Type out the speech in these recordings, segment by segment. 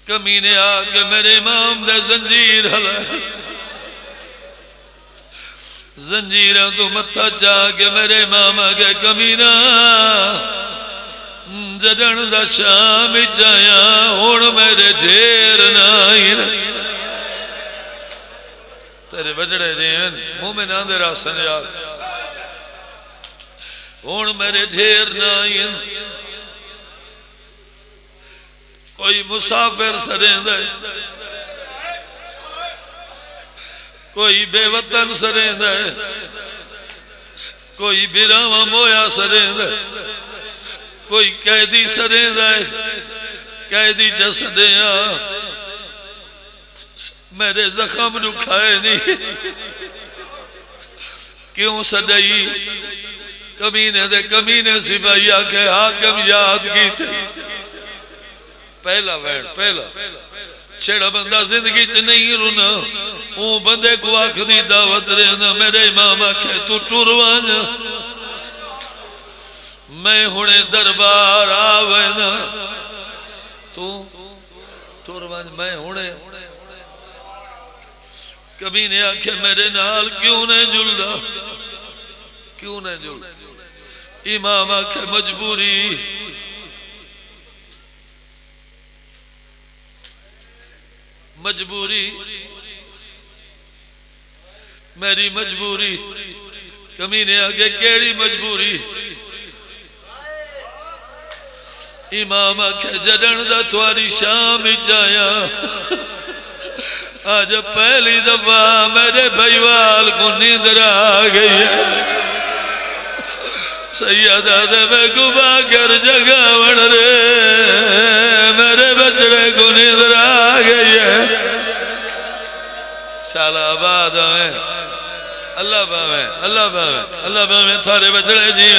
कमीने आके मेरे इमाम दे जंजीर हला जंजीर तो मत्था चा के मेरे इमाम के कमीना जड़न दा शाम चाया हुण मेरे ढेर नाई तेरे बजड़े जेन मोमिन आंदे रासन यार हुण मेरे ढेर नाई कोई मुसाफिर सरेंदा कोई बेवतन सरेंदा कोई बिरावा मोया सरेंदा कोई कैदी सरेंदा कैदी जसदिया मेरे जख्म नु खाए नहीं क्यों सदई कमीने सिपाही आके हाकम याद की थे पहला वैन पहला छेड़ा बंदा जिंदगी च नहीं रुना वो बंदे को आखदी दावत रहना मेरे इमाम आखे तू टुर वन मैं हुणे दरबार आवेना तू टुर वन मैं हुणे कभी ने आखे मेरे नाल क्यों नहीं जुलदा क्यों नहीं जुल इमाम आखे मजबूरी मजबूरी मेरी मजबूरी कमीने आगे केड़ी मजबूरी इमाम आखे जड़न दा थोड़ी शाम चाया आज पहली दफा मेरे भाईवाल को नींद आ गई है सैयदा दे मैं गुबा कर जगावण रे मेरे बचड़े को नींद आ गई है शालाबाद में अल्लाह बावे अल्लाह बावे अल्लाह बावे थारे बचड़े जी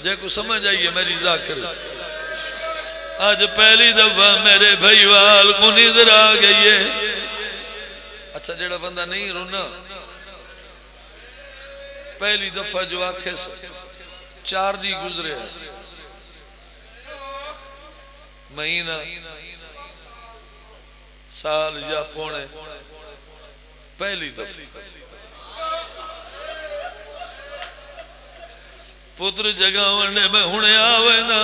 जे को समझ आइए मेरी जाकर आज पहली दफा मेरे भाईवाल को नींद आ गई है अच्छा जेड़ा बंदा नहीं रोना पहली दफा जो आखे 4 दी गुजरे महीना साल या पौने पहली दफा पुत्र जगावने में हुणे आवे ना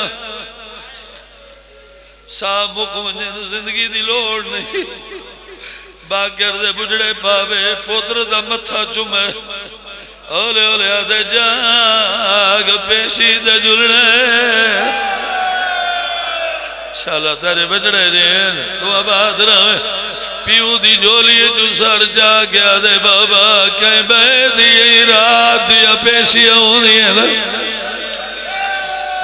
सा मुक वंजन जिंदगी दी लोड़ नहीं बाकर दे बुजड़े पावे पुत्र दा मत्था चुमे ओले ओले आदे जाग पेशी दे जुलने शाला तेरे बजड़े जेन तो आबाद रहे पीऊ दी झोली चू सर जा गया दे बाबा कहीं बैदी रात दिया पेशियां होनी है ना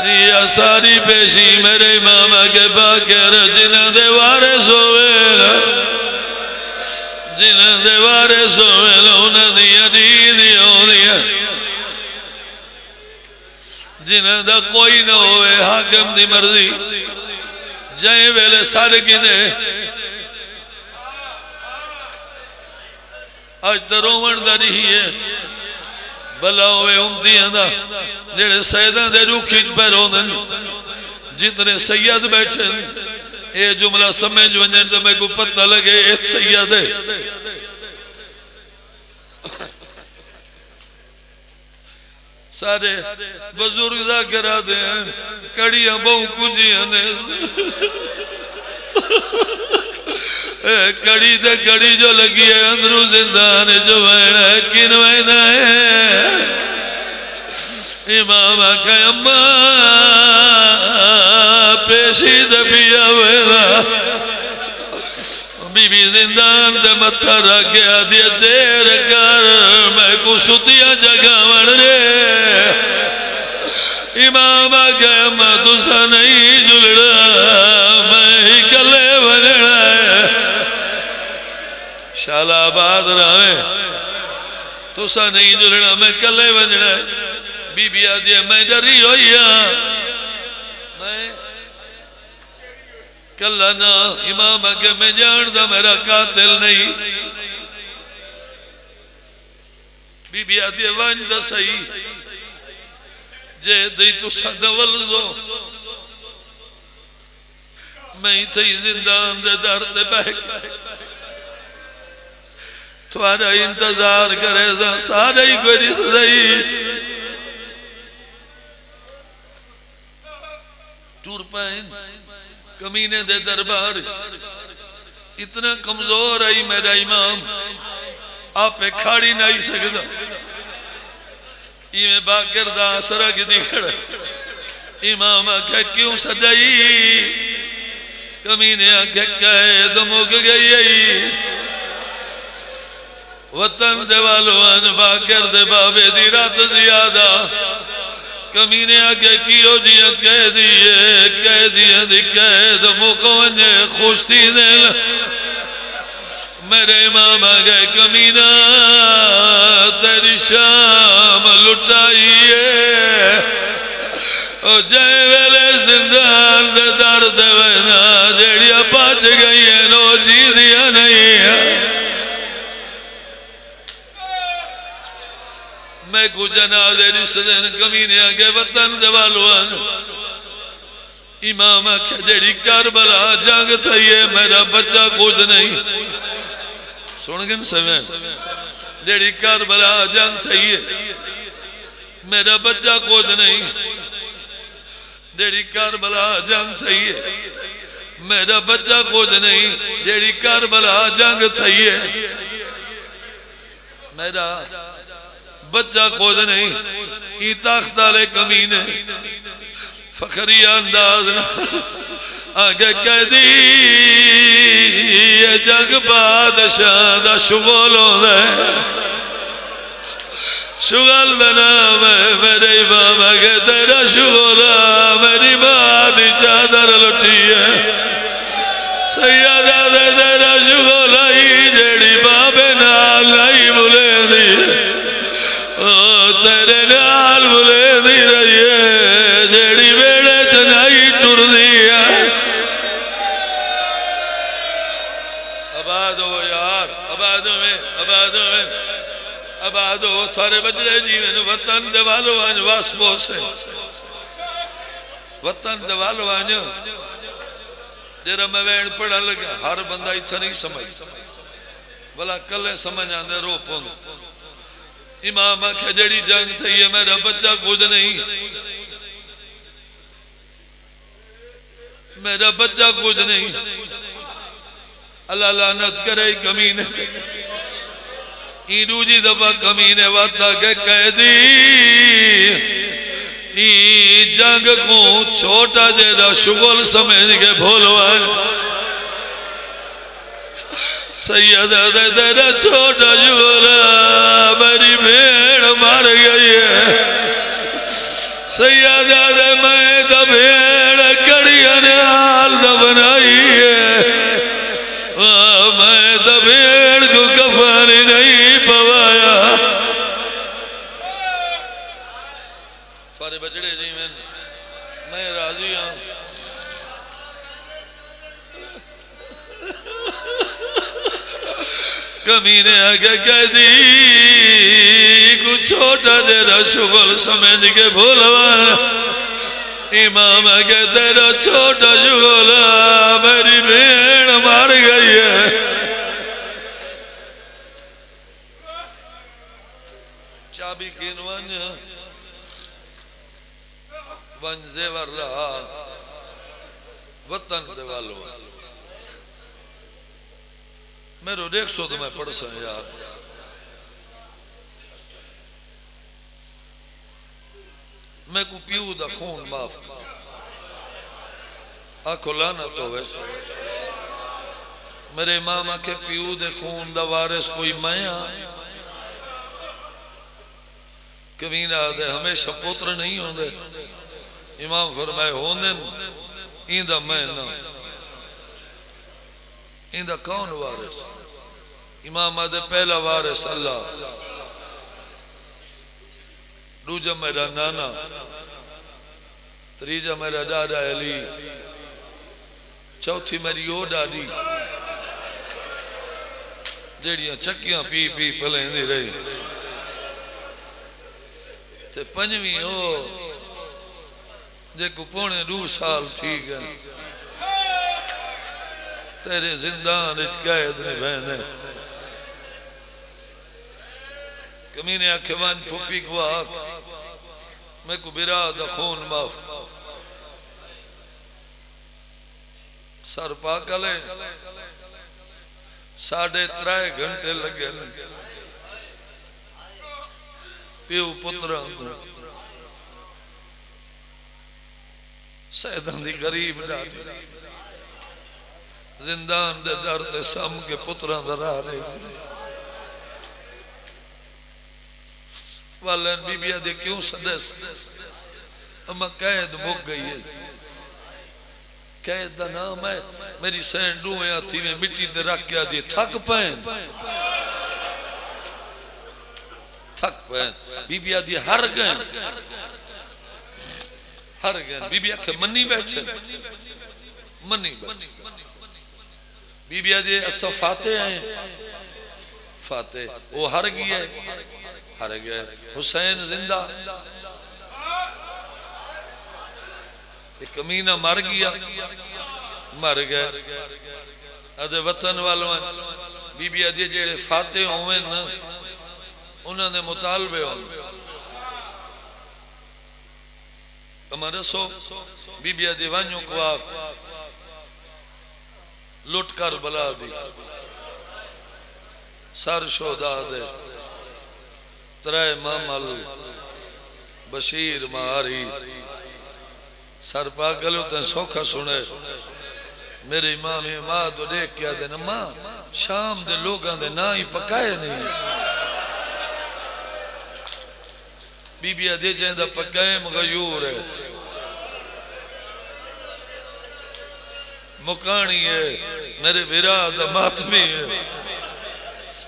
या सारी पेशी मेरे मामा के बाकर जिन्हें दे वारिस होवे ना जिन्हें दे वारिस होवे ना उन्हें दिया दी होनी है जिन्हें दा कोई ना होवे हाकिम दी मर्जी जय वेले सर गिने आज तो रोवण दा नहीं है भला होवे उम्दियां दा जेड़े सैयदां दे रूखी च पे रोंदन जितने सैयद बैठे ये जुमला समझ वंजन तो मेरे को पता लगे एक सैयद है सारे बुजुर्ग दा करा दे कड़ियां बहु कुंजियां ने कड़ी ते कड़ी जो लगी है अंदरू जिंदान जो वैना है किन वैना है इमाम आखे अम्मा पेशी दबिया वैना बीबी जिंदान दे मत्था रख गया दिया देर कर मैं को सुतिया जगावण रे इमाम आखे अम्मा तुसा नहीं जुलड़ा मैं ही कले बनना शालाबाद रहे तुसा नहीं जुलना मैं कले बजना बीबी आदि मैं डरी हुई मैं कला ना इमाम आगे मैं जानदा मेरा कातिल नहीं बीबी आदि वन दसई जे दी तुसा नवल जो मैं थी जिंदान दे दर ते बह थोड़ा इंतजार करे सारे ही कोई रिश्तेदारी टूर पाए कमीने दे दरबार इतना कमजोर आई मेरा इमाम आप खाड़ी नहीं सकता इवें बाकर दा असर की खड़ा इमाम आखे क्यों सजाई कमीने आखे कैद मुक गई वतन दे वालों बाकर दे बाबे दी रात ज्यादा कमीने आगे कियो जिया कह दिया दी कैद मुक वने खुश थी दे मेरे इमाम आ गए कमीना तेरी शाम लुटाई जय वेले जिंदान दे दर्द वना जेड़िया बच गई है नो जी दिया नहीं मैं कुछ जनाजे रिश्तेदार कमीने आगे वतन दे वालों इमाम आखे जेड़ी करबला जंग थई है मेरा बच्चा कुछ नहीं सुन गए समय जेड़ी करबला जंग थई है मेरा बच्चा कुछ नहीं जेड़ी करबला जंग थई है मेरा बच्चा कुछ नहीं जेड़ी करबला जंग थई है मेरा बच्चा खुद नहीं ई तख्त वाले कमीने फखरी अंदाज आगे कह दी जग बादशाह दा शुगल होंदा शुगल दा नाम है मेरे इमाम आगे तेरा शुगल मेरी मां दी चादर लुटी है सैयदा दे तेरा शुगल आई जेड़ी बाबे नाल नहीं बुलेंदी तेरे नाल बुले दी रही है जेड़ी वेड़े च नहीं टुरदी है आबाद हो यार आबाद हो थारे बजड़े जीवन वतन दे वालो आज वास पोसे वतन दे वालो आज जेरा मैं वेण पढ़ा लगा हर बंदा इतना नहीं समझ भला कल समझ आंदे रो पौंद इमाम आखे जेड़ी जंग थी है मेरा बच्चा कुछ नहीं मेरा बच्चा कुछ नहीं अल्लाह लानत करे कमीने दूजी दफा कमीने वाता के कैदी जंग को छोटा जेरा शुगल समझ के भोलवा सैयदा दे तेरा छोटा जुगला मेरी भेड़ मर गई है सैयदा दे मैं तो भेड़ कड़िया ने हाल बनाई है मैं तो भेड़ को कफन नहीं पवाया सारे बजड़े जी मैं राजी हूं कमीने आगे कह दी कुछ छोटा तेरा शुगल समझ के भूलवा इमाम आगे तेरा छोटा शुगल मेरी भेड़ मार गई है चाबी किन वन जेवर रहा वतन दे वालों मेरो देख सो तो मैं पढ़ सा यार मैं को पीऊ दा खून माफ आखो लाना तो वैसे मेरे इमाम आखे पीऊ दे खून दा वारिस कोई मैं कमीना दे हमेशा पुत्र नहीं होंदे इमाम फरमाए होंदे इंदा मैं ना इंदा कौन वारिस इमाम आदे पहला वारिस अल्लाह दूजा मेरा नाना तीजा मेरा दादा अली चौथी मेरी ओ दादी जेड़ियां चक्कियां पी पी पलेंदी रही ते पंजवी ओ जे को पौने 2 साल थी गए तेरे जिंदान कैद ने बहने कमीने आखे वन फुफी को आख मैं को बिरा दा खून माफ सर पागले 3.5 घंटे लगे प्यो पुत्रा को सैदां दी गरीब डाली जिंदान दे दर ते सम के पुत्रा दा राह रहे वालन बीबिया दे क्यों सदस अम्मा कैद मुक गई है कैद दा नाम है मेरी सैन डूए हाथी में मिट्टी ते रख के दी थक पैन बीबिया दी हर गए बीबिया के मनी बैठे मनी बीबिया दी असा फाते आए फाते वो हर गई हुसैन जिंदा एक कमीना मर गया मर गए अदे वतन वालों बीबिया दी जेड़े फाते होवे न उन्होंने मुतालबे हो हमारे सो बीबिया दी वान्यों को आप लुट कर बला दी सर शोदा दे त्रै मामल बशीर मारी सर पागल होते सौखा सुने मेरे इमाम मां तो देख के आदे न मां शाम दे लोगां दे ना ही पकाए नहीं बीबिया दे जांदा पकाए मगयूर है मुकानी है मेरे विरा दा मातमी है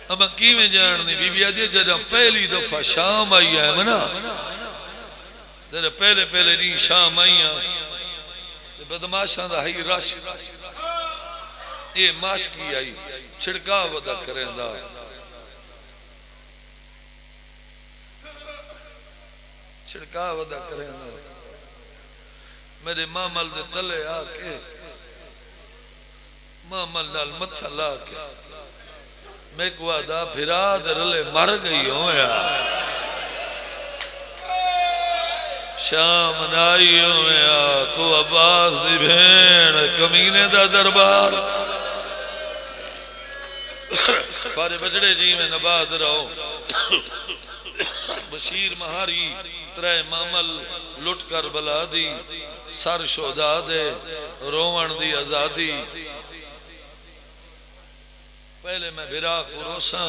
अब किवें जाननी बीबिया दे जरा पहली दफा शाम आई है मना जरा पहले पहले नी शाम आई है बदमाशा दा है रश ये माशकी आई छिड़काव दा करेंदा छिड़काव दा करेंदा मेरे मामल दे तले आके मामल नाल मत्था ला के मैं को आदा फिरा रले मर गई हो यार शाम नाई हो यार तो अब्बास दी भेण कमीने दा दरबार सारे बजड़े जी में नबाद रहो बशीर महारी त्रै मामल लुट कर बला दी सर शोदा दे रोवण दी आजादी पहले मैं बिरा को रोसा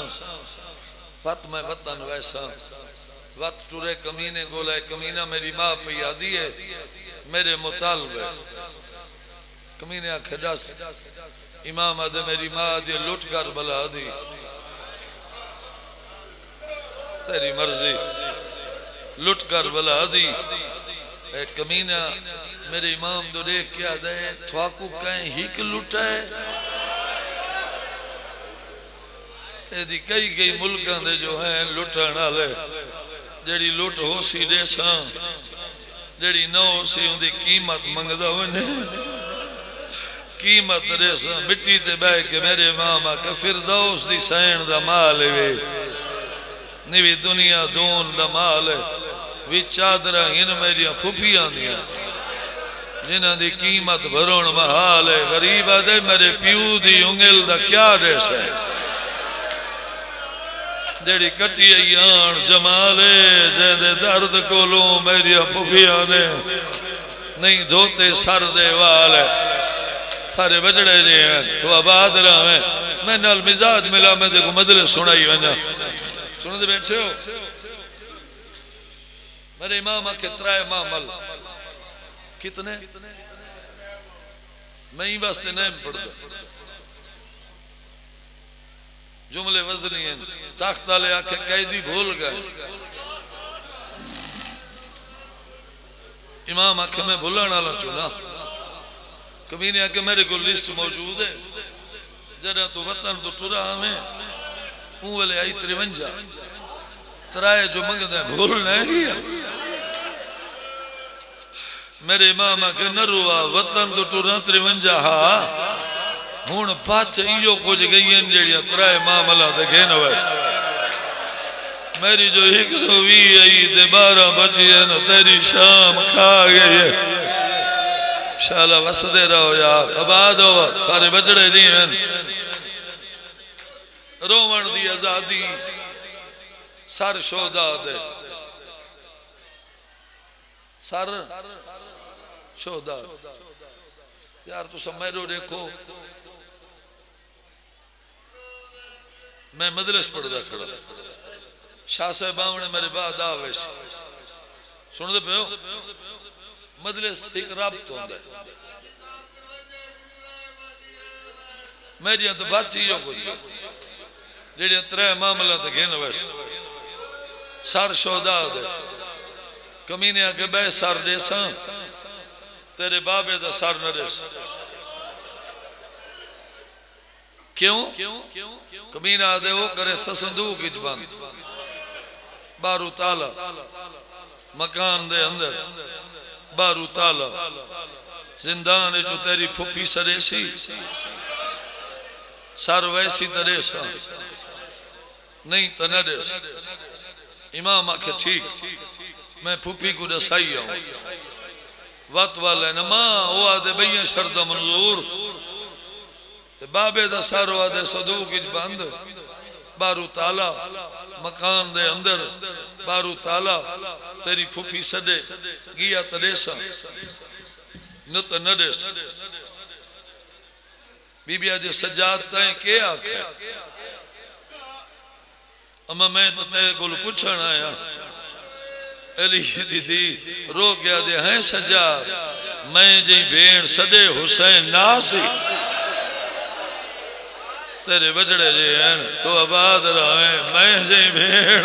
वत मैं वतन वैसा वत टुरे कमीने गोला कमीना मेरी मां पे यादी है मेरे मुतालबे कमीने आखे दस इमाम आदे मेरी मां दी लुट कर बला दी तेरी मर्जी लुट कर बला दी ए कमीना मेरे इमाम दो देख के आदे थवाकू कहीं हिक लुटा है एदी कई कई मुल्कां दे जो है लुटण वाले जेड़ी लुट हो सी देसा जेड़ी न हो सी उनकी कीमत मंगदा वने कीमत देसा मिट्टी ते बह के मेरे मामा के फिरदौस दी सैन दा माल वे निवी दुनिया दून दा माल वी चादरा इन मेरी फुफियां दियां जिन्हां दी कीमत भरोण महाल है गरीब आदे मेरे प्यू दी उंगल दा क्या देस है जेड़ी कटी आन जमाले जेदे दर्द कोलों मेरी फुफिया ने नहीं धोते सर दे वाल थारे बजड़े जे हैं तो आबाद रहे मैं नाल मिजाज मिला मैं देखो मदले सुनाई वना सुनते बैठे हो मेरे इमाम के त्रै मामल कितने मैं ही वास्ते नहीं पढ़ता जुमले वजनी हैं तख्त वाले आके कैदी भूल गए इमाम आके मैं भूलने वाला चुना कभी ने आके मेरे को लिस्ट मौजूद है जरा तो वतन तो टुरा हमें मुंह वाले आई 53 तराए जो मंगदा भूल नहीं मेरे इमाम आके न रुआ वतन तो टुरा 53 हा हूं पच इो कुछ गई जड़िया त्रै मामला देखे न वैस मेरी जो 120 आई ते 12 बची है न तेरी शाम खा गई है शाला वसदे रहो यार आबाद हो सारे बजड़े नहीं हैं रोवण दी आजादी सर शोदा दे सर शोदा यार तू समझो देखो मैं मदरस पढ़दा खड़ा शाह साहब ने मेरे बाद आवे सुन दे पे मदरस एक रब्त होंदा है मेरी तो बात ही हो जेड़िया त्रै मामला ते गिन वैस सर शोदा दे कमीने आके बह सर देसा तेरे बाबे दा सर न देस क्यों कमीना दे वो करे संदूक विच बंद बारू ताला मकान दे अंदर बारू ताला जिंदान जो तेरी फुफी सरेसी सर वैसी तरेसा नहीं तो न देस इमाम आखे ठीक मैं फुफी को दसाई आऊं वत वाले न मां वो आदे भैया शर्द मंजूर बाबे दा सारो आदे सदूक विच बंद बारू ताला मकान दे अंदर बारू ताला तेरी फुफी सदे गिया तरेसा न तो न देस बीबिया जो सजाद तय के आखे अम्मा मैं तो तेरे को पूछण आया अली दीदी रो गया दे हैं सजाद मैं जी भेण सदे हुसैन नासी तेरे बजड़े जे हैं तो आबाद रहे मैं जी भेण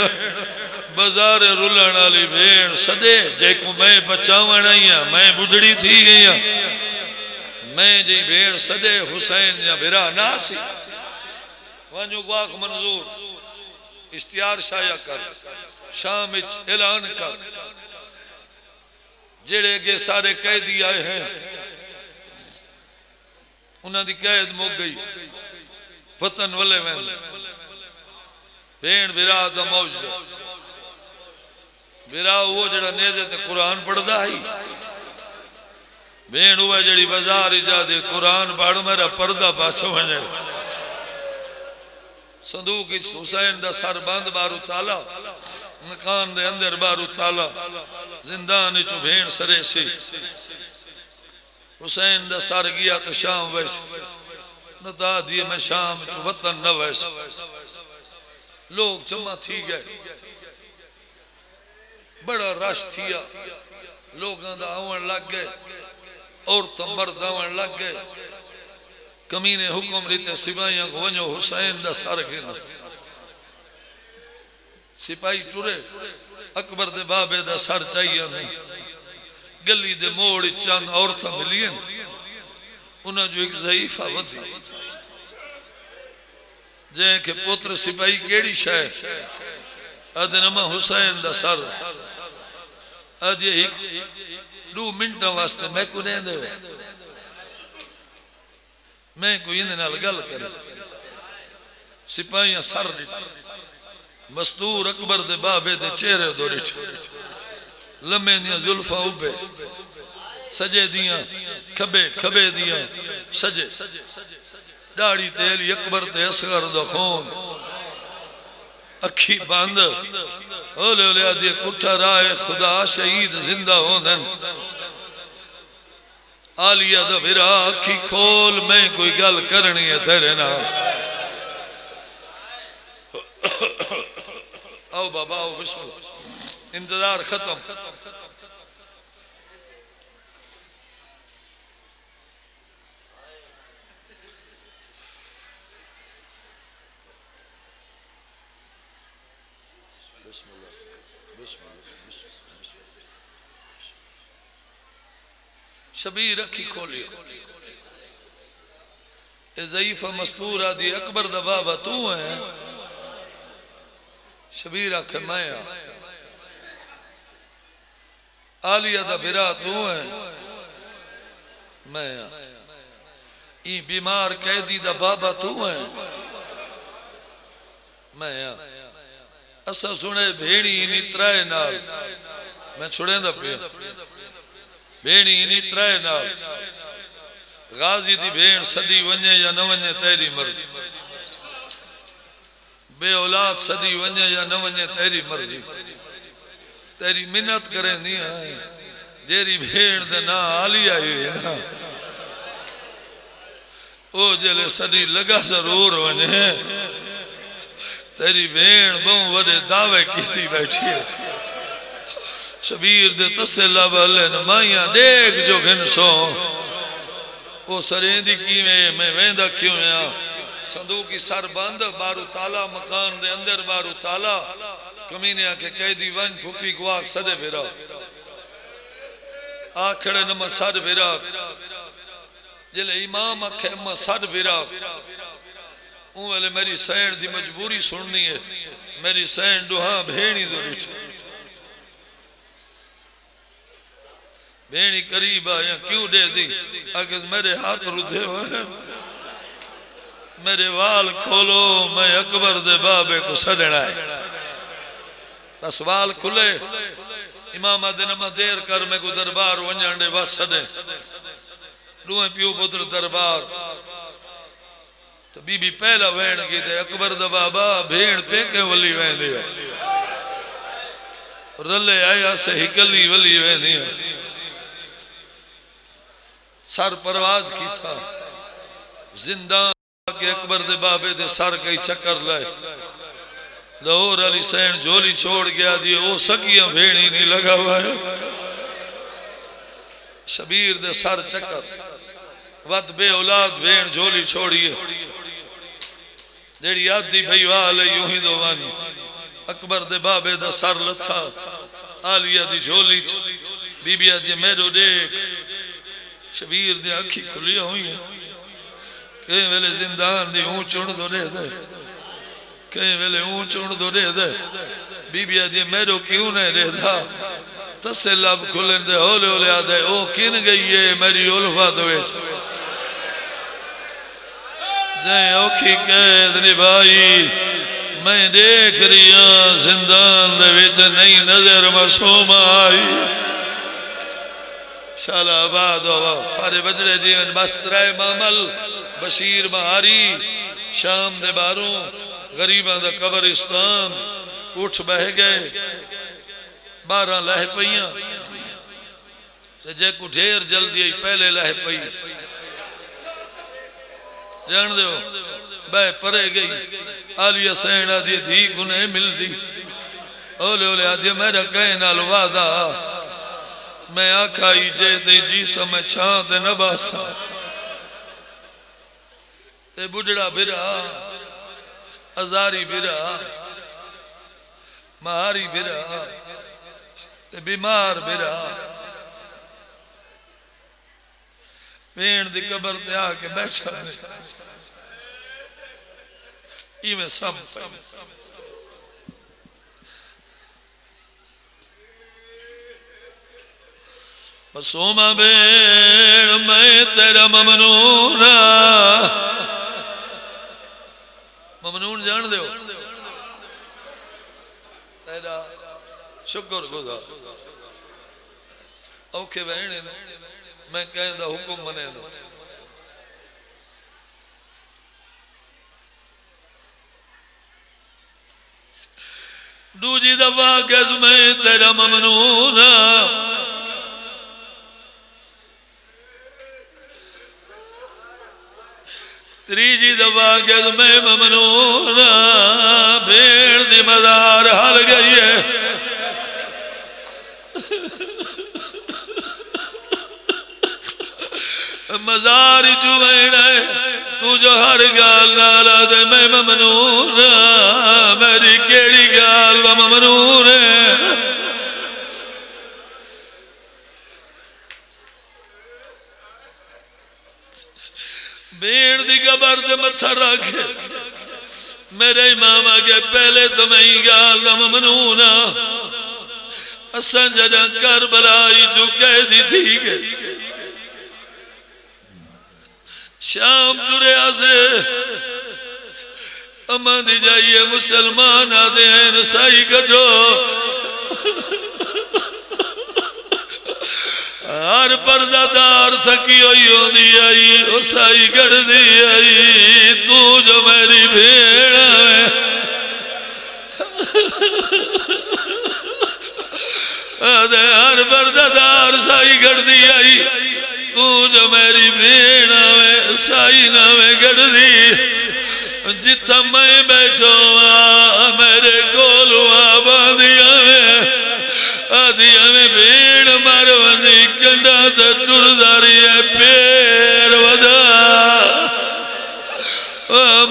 बाजार रुलण वाली भेण सदे जेको मैं बचावण आई हां मैं बुढ़ड़ी थी गई हां मैं जी भेण सदे हुसैन या बिरा नासी वञो वाक मंजूर इश्तिहार शाया कर शाम ऐलान कर जेड़े के सारे कैदी आए हैं उन्होंने कैद मुक गई वतन वाले में भेण बिरा दा मौज बिरा वो जड़ा नेजे ते कुरान पढ़दा ही भेण हुआ जड़ी बाजार इजादे कुरान पढ़ मेरा पर्दा पास वने संदूक हुसैन दा सर बंद बारू ताला मकान दे अंदर बारू ताला जिंदान चो भेण सरेसी हुसैन दा सर गया तो शाम वैस नता दिए मैं शाम चो वतन न वैस लोग जमा थी गए बड़ा रश थिया लोगों दा आवन लग गए औरत मर्द आवन लग गए कमीने हुक्म रीते सिपाहियों को वनो हुसैन दा सर गिन सिपाही टुरे अकबर दे बाबे दा सर चाहिए नहीं गली दे मोड़ चंद औरत मिलियन उन्हें जो एक ज़ईफा वधी जे के पुत्र सिपाही केड़ी शय अदनमा हुसैन दा सर अदे एक 2 मिनट वास्ते मैं को नहीं दे मैं कोई इन नाल गल कर सिपाहियां सर मस्तूर अकबर दे बाबे दे चेहरे दो रिठ लम्मे दियां जुल्फा उबे सजे दियां खबे खबे दियां सजे दाढ़ी तेली अकबर ते असगर दा खून अखी बंद ओले ओले आदि कुठा राय खुदा शहीद जिंदा होंदन आलिया दा विरा अखी खोल मैं कोई गल करनी है तेरे नाल आओ बाबा आओ बिस्मिल्लाह इंतजार खत्म शबीर अखी खोलियो ज़ईफ़ा मस्तूर आदि अकबर दा बाबा तू है शबीर आखे मैं आलिया दा बिरा तू है मैं ई बीमार कैदी दा बाबा तू है मैं असा सुने भेड़ी इनी त्राए नाल मैं छुड़ेंदा पे भेड़ी इनी त्राए नाल गाजी दी भेड़ सदी वने या न वने तेरी मर्जी बे औलाद सदी वने या न वने तेरी मर्जी तेरी मिन्नत करें दी जेरी भेड़ दे ना आली आई है ना ओ जले सदी लगा जरूर वने तेरी भेड़ बहु वडे दावे कीती बैठी है शबीर दे तसला वाले न माइया देख जो घिनसो ओ सरेंदी कीवें मैं वेंदा क्यों आ संदूक की सर बंद बारू ताला मकान दे अंदर बारू ताला कमीने आके कैदी वन फुफी को आख सदे फिरा आखड़े नम सद फिरा जिले इमाम आखे अम्मा सद फिरा वाले मेरी सैन की मजबूरी सुननी है मेरी सैन दुहा भेड़ी दो भेड़ी करीब आया क्यों दे दी आगे मेरे हाथ रुधे हुए मेरे वाल खोलो मैं अकबर दे बाबे को सदना है बस वाल खुले इमाम दिन देर कर मैं को दरबार वंजांडे बस सदे दुए पियो पुत्र दरबार तो बीबी पहला वैन की थे अकबर दा बाबा भेड़ पेके वली वेंदी रले आया से हिकली वली वेंदी सर परवाज की था जिंदा के अकबर दे बाबे दे सर कई चक्कर लाए लाहौर अली सैन झोली छोड़ गया दिए ओ सकिया भेड़ी नहीं लगा हुआ है शबीर दे सर चक्कर वत बे औलाद भेड़ झोली छोड़िए जेड़ी आदि भई वाल यूं ही दो वन अकबर दे बाबे दा सर लथा आलिया दी झोली बीबिया दी मेरो देख शबीर दी अखी खुली हुई है कई वेले जिंदान दी ऊं चुन दो रे दे कई वेले ऊं चुन दो रे दे बीबिया दी मेरो क्यों नहीं रेदा तसे लब खुलन दे होले होले आदे ओ किन गई है मेरी उल्फा दो जय औखी कैद निभाई मैं देख रही हूं जिंदान दे विच नहीं नजर मासूम आई शालाबाद हो थारे बजड़े जीवन बस्तराए मामल बशीर बहारी शाम दे बारों गरीबां दा कब्रिस्तान उठ बह गए 12 लह पईयां ते जे को ढेर जल्दी पहले लह पई जान दो बह परे गई आलिया सैन आदि धी गुने मिलदी ओले ओले आदि मेरा कह नाल वादा मैं आखाई जे दे जी समय छा ते नबासा ते बुढ़ड़ा बिरा अजारी बिरा महारी बिरा ते बीमार बिरा भेड़ दी कबर ते आके बैठा इवें सब सोमा भेड़ मैं तेरा ममनून ममनून जान दो तेरा शुक्र गुजार औखे बहने मैं कहता हुक्म मने दो दूजी दफा गज मैं तेरा ममनून तीजी दफा गज मैं ममनून भेड़ दी मजार हल गई है मजार चुवैन तू जो हर गाल नाला दे मैं ममनून मेरी केड़ी गाल व ममनून भेड़ दी कबर ते मत्था रख मेरे इमाम आगे पहले तो मैं गाल व ममनून असा जदा करबलाई जो कह दी थी शाम तुरया से अम्मा दी जाइए मुसलमान आते हैं नसाई कटो हर पर्दादार थकी हुई होंदी आई और साई कटदी आई तू जो मेरी भेड़ है हर पर्दादार साई कटदी आई तू जो मेरी भेड़ है साई ना में कटदी जिथा मैं बैठो मेरे कोलू बांधिया में आदिया में भीड़ मारवनी कंडा तो टुरदारी है पेर वदा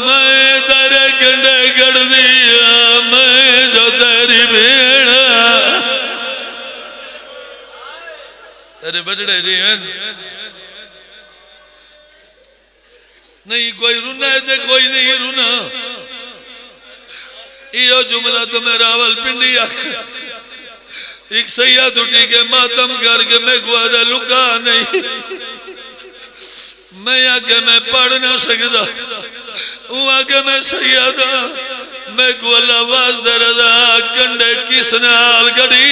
मैं तेरे कंडे कट दिया मैं जो तेरी भीड़ तेरे बजड़े जी नहीं कोई रुना है तो कोई नहीं रुना यो जुमला तो मैं रावलपिंडी एक सैयद उठी के मातम करके मैं गुआदा लुका नहीं मैं आगे मैं पढ़ ना सकता वो आगे मैं सैयदा मैं को अल्लाह वास्ते रजा कंडे किस नाल गड़ी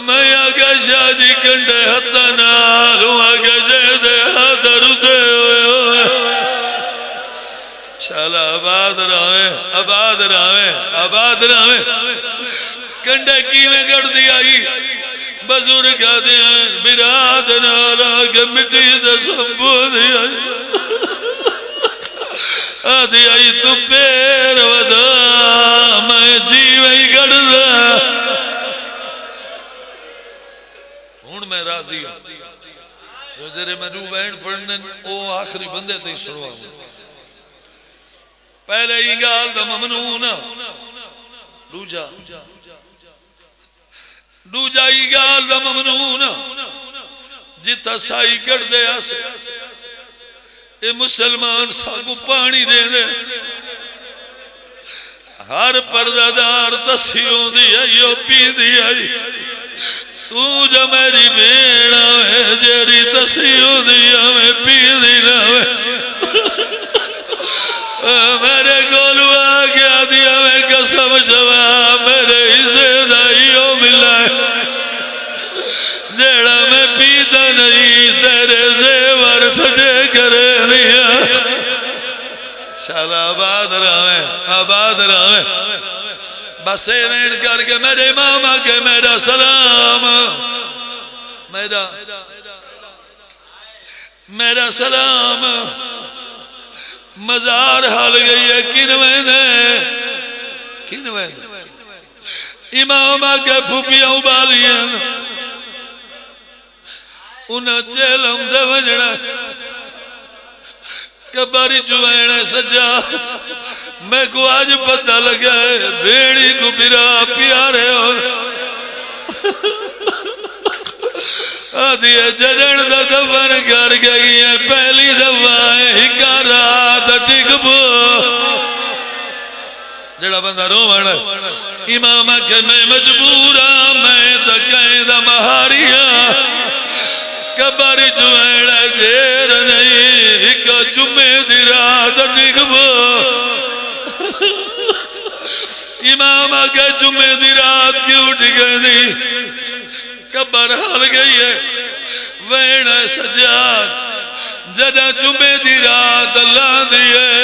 मैं आगे शादी कंडे हत्ता नाल आगे जेदे हादर दे शाला आबाद रावे कंडे की में कर दिया बुजुर्ग आदि बिराद नाला के मिट्टी दे संबू दिया आदि आई तू पैर वधा मैं जीव ही कर दा हूं मैं राजी हूं जेरे मैं रू वैन पढ़ने ओ आखिरी बंदे ते सुनवा पहले ही गाल दा ममनून दूजा ही गाल दा ममनून जिथा साई कट दे ये मुसलमान साकू पानी दे दे हर पर्दादार तसी होंदी आई ओ पींदी आई तू जो मेरी भेड़ा है जेरी तसी होंदी मैं पींदी ना मेरे गोलू आ गया दिया मैं कसम चवा मेरे हिस्से दाइयो मिला जेड़ा मैं पीता नहीं तेरे जेवर छड़े करे दिया शाला आबाद रावे बस वेण करके मेरे मामा के मेरा सलाम मेरा सलाम मजार हाल गई है किन इमाम आके फूपिया उबालिया उन्हें चेलम दे वजना कबारी जुवैन सजा मैं को आज पता लगा है भेड़ी को बिरा प्यारे और आदि जरण दा दफन कर गई है पहली दफा हिका रात टिकबो जड़ा बंदा रोवण इमाम के मैं मजबूरा मैं तो कहदा महारिया कबर जुएण जेर नहीं एक जुम्मे दी रात टिकबो इमाम के जुम्मे दी रात की उठ गई कबर हल गई है वैण सजाद जदा जुम्मे दी रात लांदी है